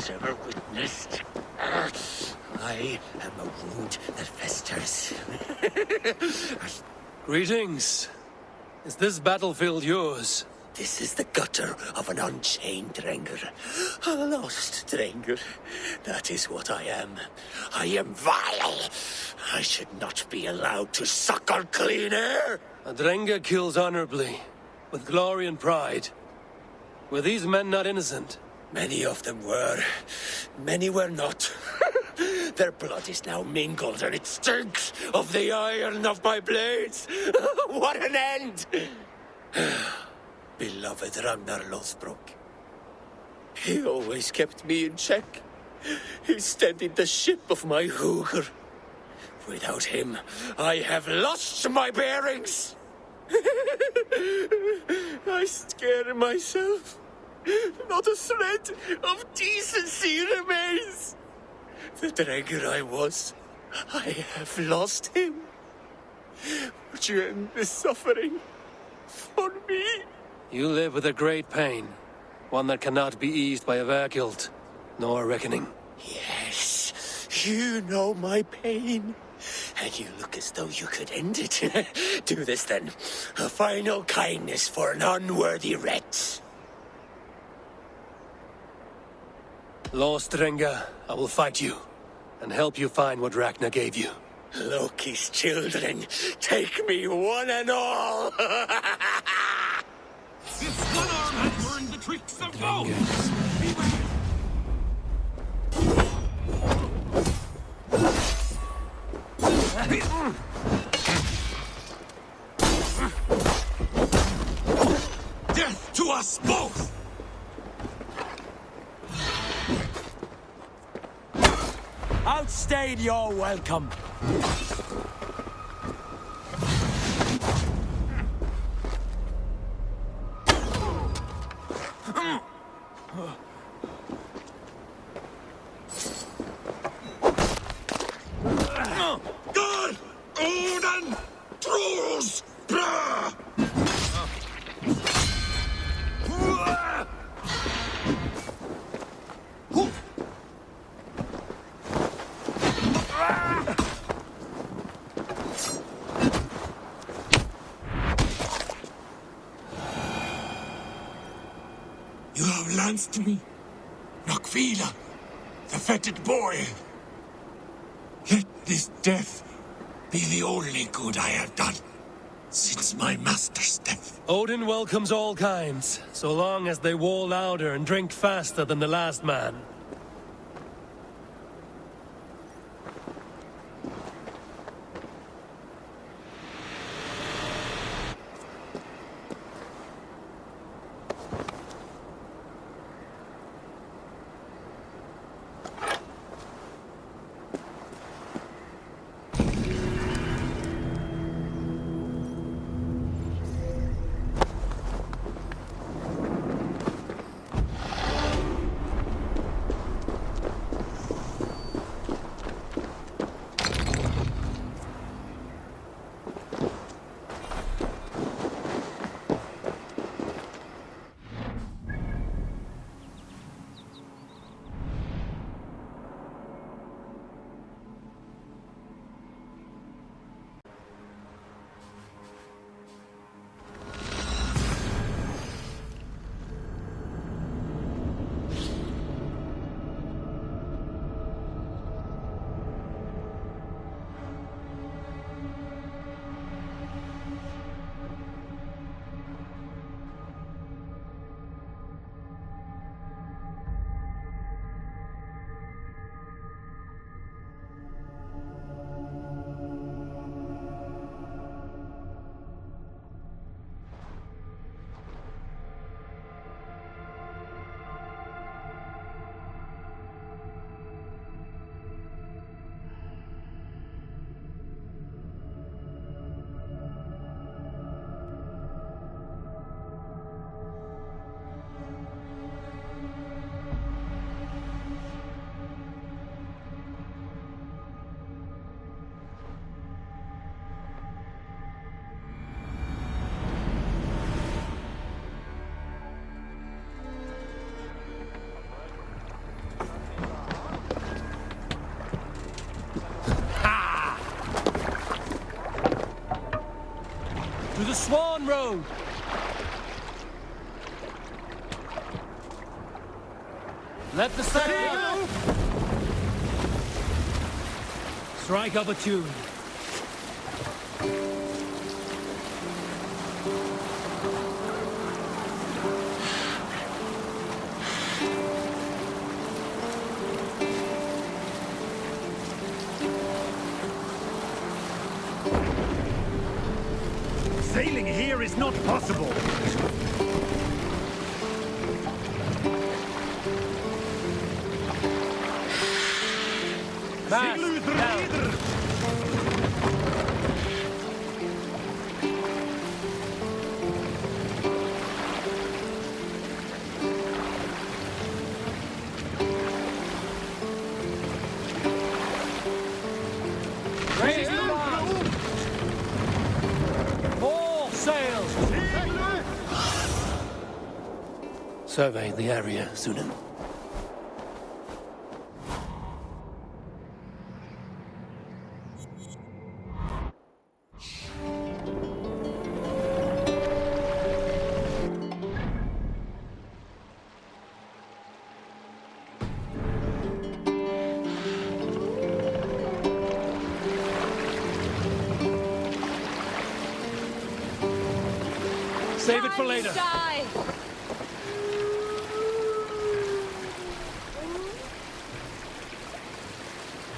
has ever witnessed. I am a wound that festers. Greetings. Is this battlefield yours? This is the gutter of an unchained Drenger. A lost Drenger. That is what I am. I am vile. I should not be allowed to suckle clean air. A Drenger kills honorably, with glory and pride. Were these men not innocent? Many of them were. Many were not. Their blood is now mingled, and it stinks of the iron of my blades. What an end! Beloved Ragnar Lothbrok. He always kept me in check. He steadied the ship of my Hooger. Without him, I have lost my bearings. I scare myself. Not a thread of decency remains. The Drenger I was, I have lost him. Would you end this suffering for me? You live with a great pain, one that cannot be eased by a Verdiguel, nor a reckoning. Yes, you know my pain. And you look as though you could end it. Do this then. A final kindness for an unworthy wretch. Lost Drenger, I will fight you, and help you find what Ragnar gave you. Loki's children, take me one and all! This one arm has learned the tricks of both! Death to us both! Outstayed your welcome. God! Odin! Trolls! Brah! You have lanced me, Nakvila, the fetid boy. Let this death be the only good I have done since my master's death. Odin welcomes all kinds, so long as they war louder and drink faster than the last man. To the Swan Road! Let the sail! Strike up a tune. Sailing here is not possible. Mast down. Raise the mast. More sails. Survey the area, Sunan. Save it for later. Die.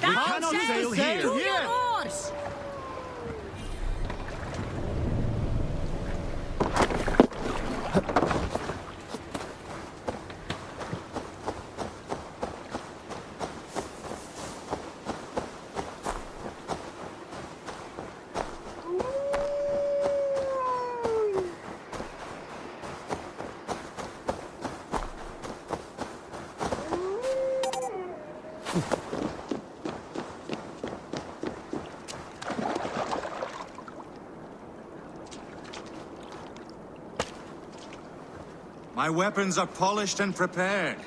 We cannot sail here. To your oars! My weapons are polished and prepared,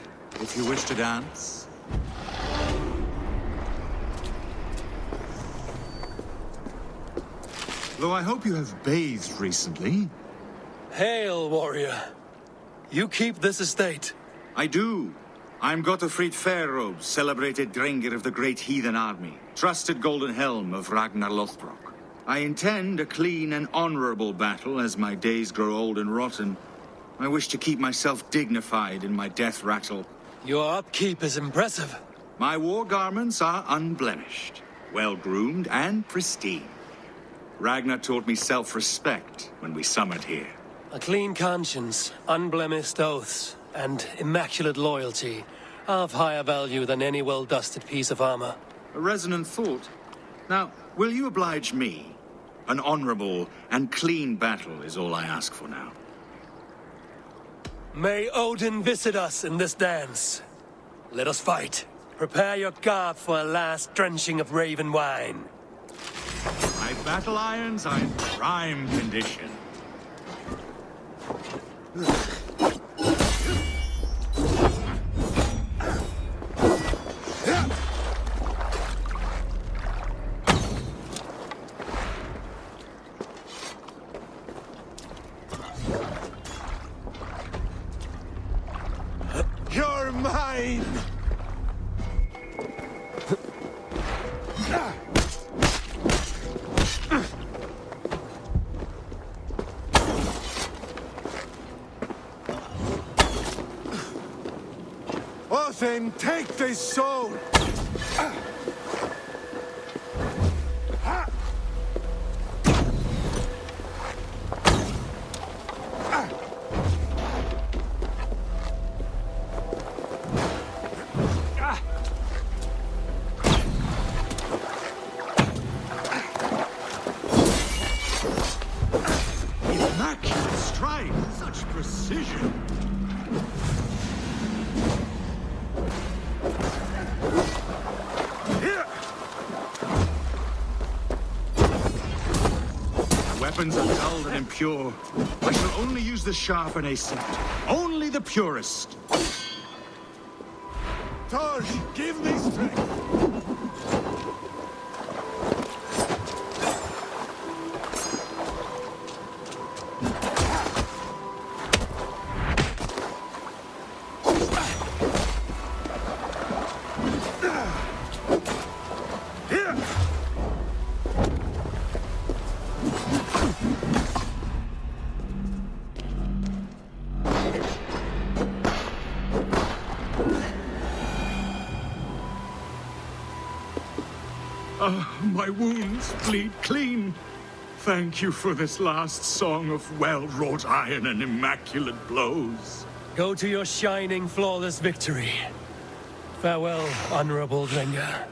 if you wish to dance. Though I hope you have bathed recently. Hail, warrior. You keep this estate. I do. I'm Gottfried Fairrobe, celebrated Drengr of the Great Heathen Army, trusted Golden Helm of Ragnar Lothbrok. I intend a clean and honorable battle as my days grow old and rotten. I wish to keep myself dignified in my death rattle. Your upkeep is impressive. My war garments are unblemished, well-groomed and pristine. Ragnar taught me self-respect when we summoned here. A clean conscience, unblemished oaths, and immaculate loyalty are of higher value than any well-dusted piece of armor. A resonant thought. Now, will you oblige me? An honorable and clean battle is all I ask for now. May Odin visit us in this dance. Let us fight. Prepare your garb for a last drenching of raven wine. My battle irons are in prime condition. You're mine! Then take this sword! Immaculate strike! Such precision! Weapons are dull and impure. I shall only use the sharp and ascept. Only the purest. Thor, give me strength! my wounds bleed clean. Thank you for this last song of well-wrought iron and immaculate blows. Go to your shining, flawless victory. Farewell, honorable Drenga.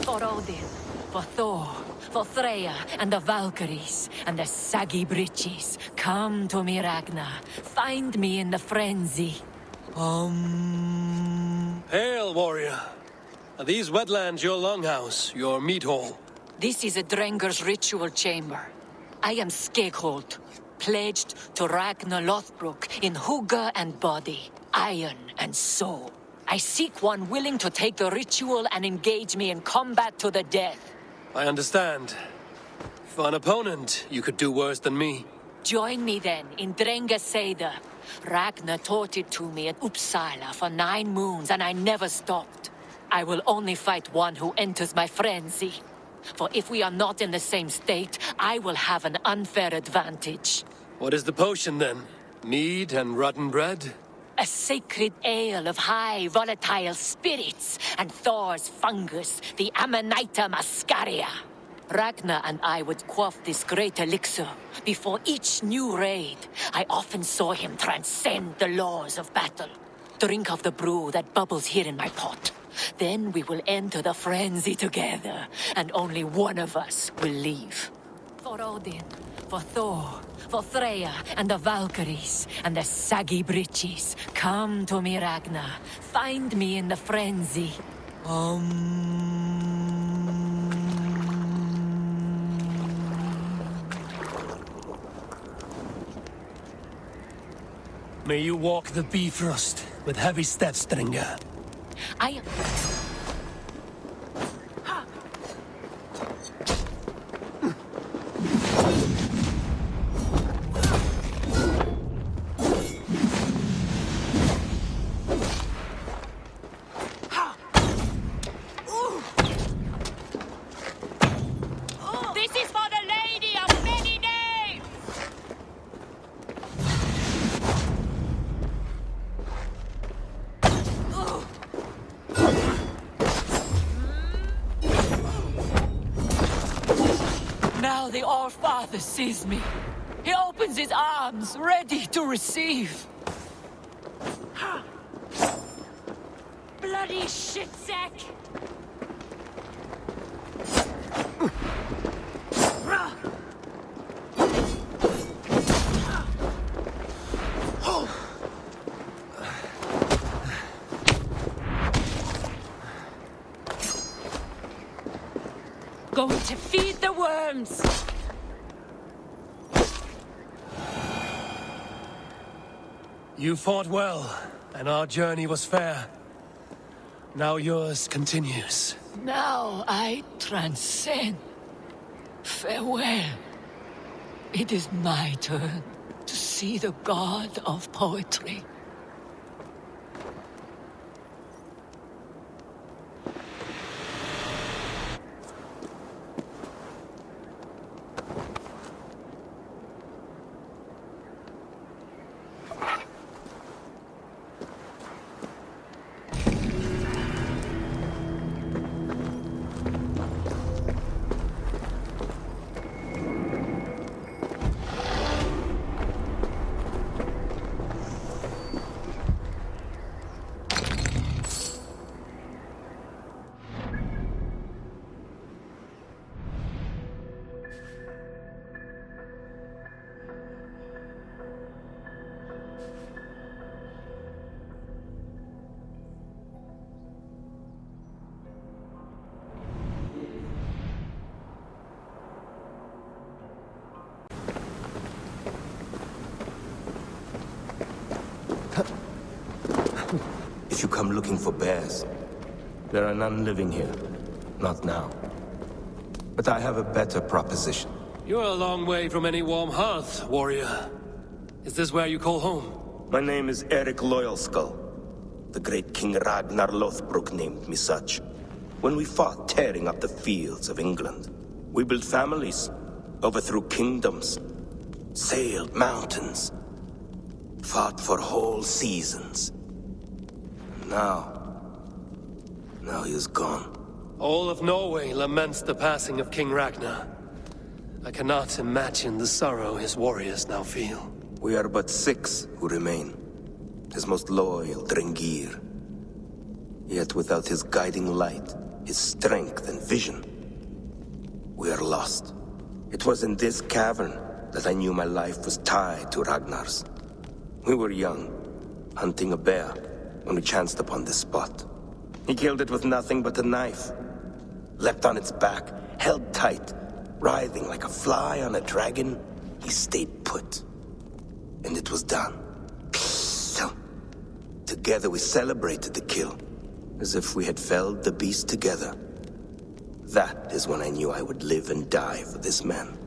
For Odin, for Thor, For Freya and the Valkyries and the saggy breeches, come to me, Ragnar. Find me in the frenzy. Hail, warrior. Are these wetlands your longhouse, your meat hall? This is a Drenger's ritual chamber. I am Skeggholt, pledged to Ragnar Lothbrok in hugger and body, iron and soul. I seek one willing to take the ritual and engage me in combat to the death. I understand. For an opponent, you could do worse than me. Join me then in Drenga Seder. Ragnar taught it to me at Uppsala for 9 moons and I never stopped. I will only fight one who enters my frenzy. For if we are not in the same state, I will have an unfair advantage. What is the potion then? Mead and rotten bread? A sacred ale of high volatile spirits and Thor's fungus, the Amanita muscaria. Ragnar and I would quaff this great elixir before each new raid. I often saw him transcend the laws of battle. Drink of the brew that bubbles here in my pot. Then we will enter the frenzy together, and only one of us will leave. For Odin, for Thor, for Freya and the Valkyries and the saggy breeches, come to me, Ragnar. Find me in the frenzy. May you walk the Bifrost with heavy steps, Drenga. I am... This is for the Lady of Many Names! Now the All-Father sees me. He opens his arms, ready to receive. Bloody shitsack! Going to feed the worms! You fought well, and our journey was fair. Now yours continues. Now I transcend. Farewell. It is my turn to see the god of poetry. If you come looking for bears, there are none living here. Not now. But I have a better proposition. You're a long way from any warm hearth, warrior. Is this where you call home? My name is Eric Loyalskull. The great King Ragnar Lothbrok named me such. When we fought tearing up the fields of England, we built families, overthrew kingdoms, sailed mountains, fought for whole seasons. Now he is gone. All of Norway laments the passing of King Ragnar. I cannot imagine the sorrow his warriors now feel. We are but 6 who remain. His most loyal Drengir. Yet without his guiding light, his strength and vision, We are lost. It was in this cavern that I knew my life was tied to Ragnar's. We were young, hunting a bear, when we chanced upon this spot. He killed it with nothing but a knife. Leapt on its back, held tight, writhing like a fly on a dragon. He stayed put. And it was done. Together we celebrated the kill, as if we had felled the beast together. That is when I knew I would live and die for this man.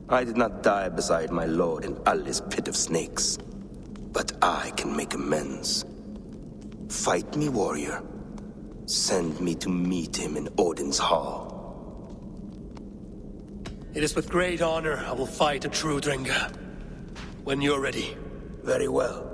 I did not die beside my lord in Ali's pit of snakes. But I can make amends. Fight me, warrior. Send me to meet him in Odin's hall. It is with great honor I will fight a true Dringa. When you're ready. Very well.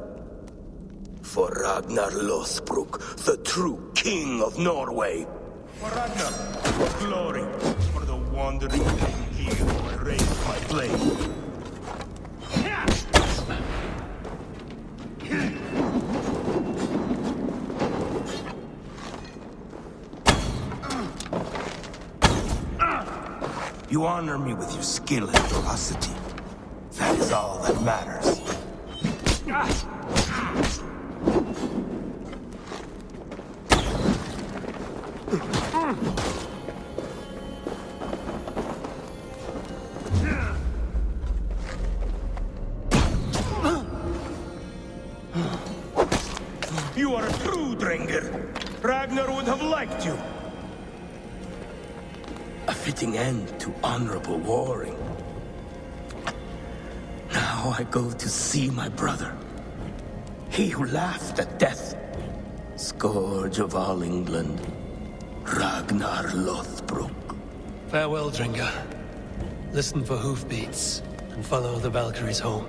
For Ragnar Lothbrok, the true king of Norway. For Ragnar, for glory, for the wandering king here who I raised my blade. You honor me with your skill and ferocity. That is all that matters. You are a true Drengr. Ragnar would have liked you. A fitting end to honorable warring. Now I go to see my brother. He who laughed at death. Scourge of all England. Ragnar Lothbrok. Farewell, Dringa. Listen for hoofbeats, and follow the Valkyries home.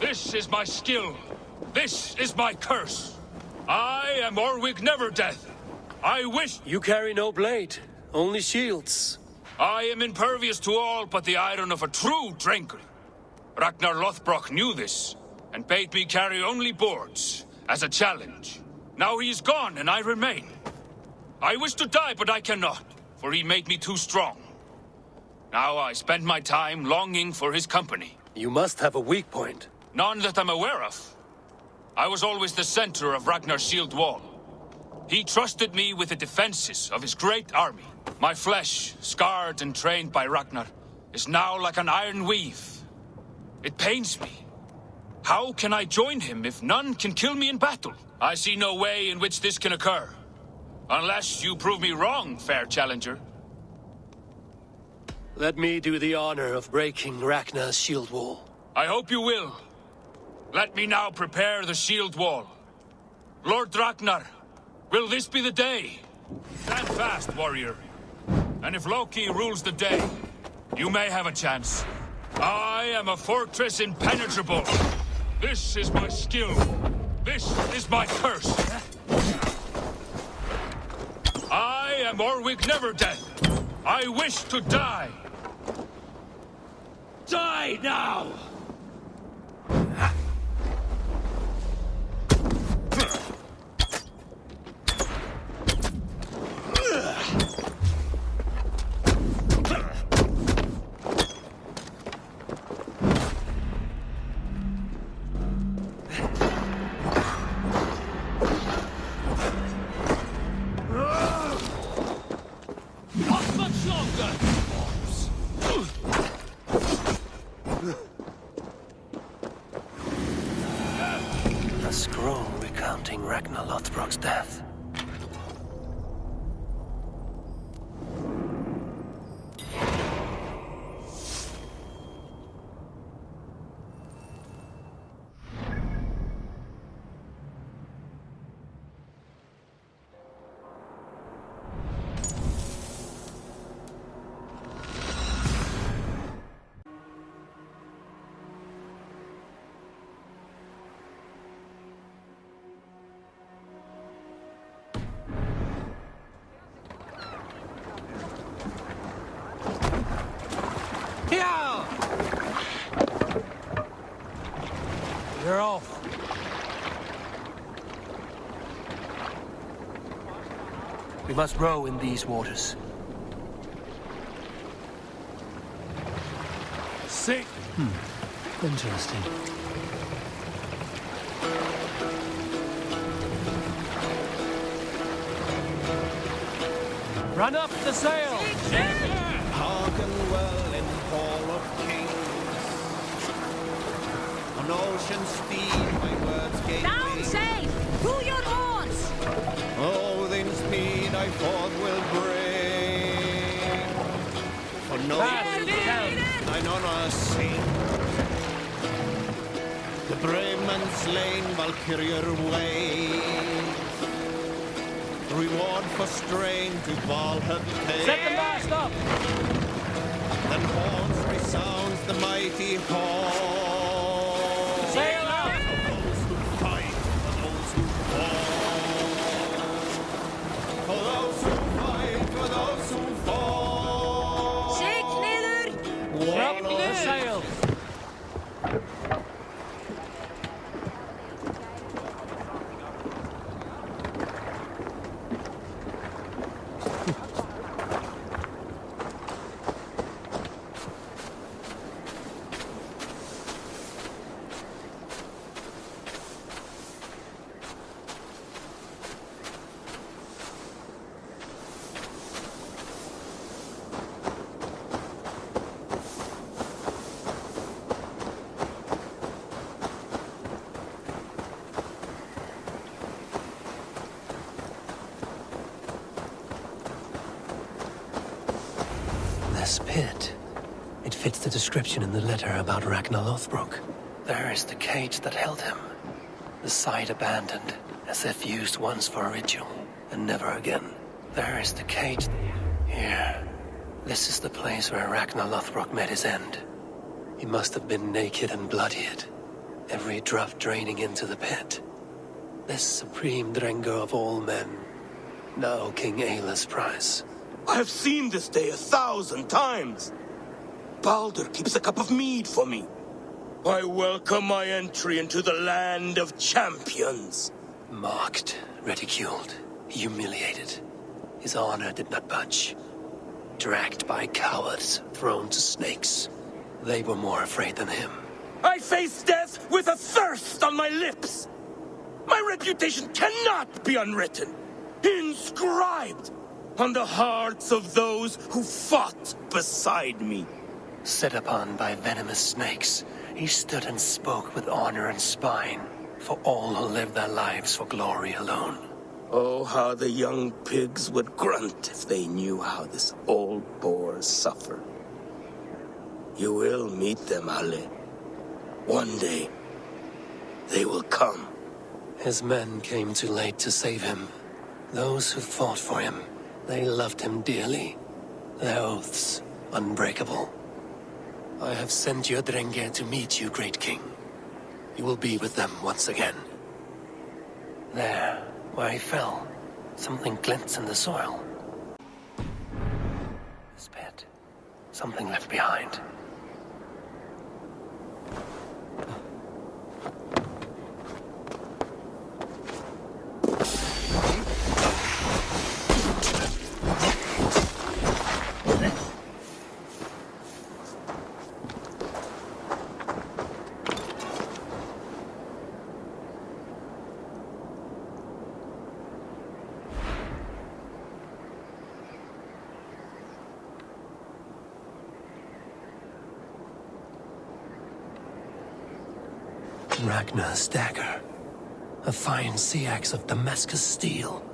This is my skill. This is my curse. I am Orwig Neverdeath. I wish... You carry no blade, only shields. I am impervious to all but the iron of a true drinker. Ragnar Lothbrok knew this, and bade me carry only boards, as a challenge. Now he is gone, and I remain. I wish to die, but I cannot, for he made me too strong. Now I spend my time longing for his company. You must have a weak point. None that I'm aware of. I was always the center of Ragnar's shield wall. He trusted me with the defenses of his great army. My flesh, scarred and trained by Ragnar, is now like an iron weave. It pains me. How can I join him if none can kill me in battle? I see no way in which this can occur. Unless you prove me wrong, fair challenger. Let me do the honor of breaking Ragnar's shield wall. I hope you will. Let me now prepare the shield wall. Lord Ragnar, will this be the day? Stand fast, warrior. And if Loki rules the day, you may have a chance. I am a fortress impenetrable. This is my skill. This is my curse. I am Orwig Neverdeath. I wish to die. Die now! A scroll recounting Ragnar Lothbrok's death. You're off. We must row in these waters. Sick. Interesting. Run up the sail! Hearken well in Hall of Kings. On ocean speed my words gave Down wing. sail! To your oars! Oh, then speed I forth will bring. For no thine honor sing. The brave man slain Valkyrier ways. Reward for strain to Valhalla pay. Set the mast up! Then horns resounds the mighty horn. Sail out! For those who fight, for those who fall. For those who fight, for those who fall. Shake neither! Up the sail! This pit. It fits the description in the letter about Ragnar Lothbrok. There is the cage that held him. The site abandoned, as if used once for a ritual, and never again. There is the cage here. This is the place where Ragnar Lothbrok met his end. He must have been naked and bloodied, every drop draining into the pit. This supreme Drengr of all men, now King Ayla's prize. I have seen this day 1,000 times. Baldur keeps a cup of mead for me. I welcome my entry into the land of champions. Mocked, ridiculed, humiliated. His honor did not budge. Dragged by cowards, thrown to snakes. They were more afraid than him. I face death with a thirst on my lips. My reputation cannot be unwritten, inscribed on the hearts of those who fought beside me. Set upon by venomous snakes, He stood and spoke with honor and spine for all who live their lives for glory alone. Oh, how the young pigs would grunt if they knew how this old boar suffered. You will meet them, Ale. One day, they will come. His men came too late to save him. Those who fought for him, they loved him dearly. Their oaths unbreakable. I have sent your Drenge to meet you, great king. You will be with them once again. There, where he fell, something glints in the soil. This pit, something left behind. Ragnar's dagger. A fine sea axe of Damascus steel.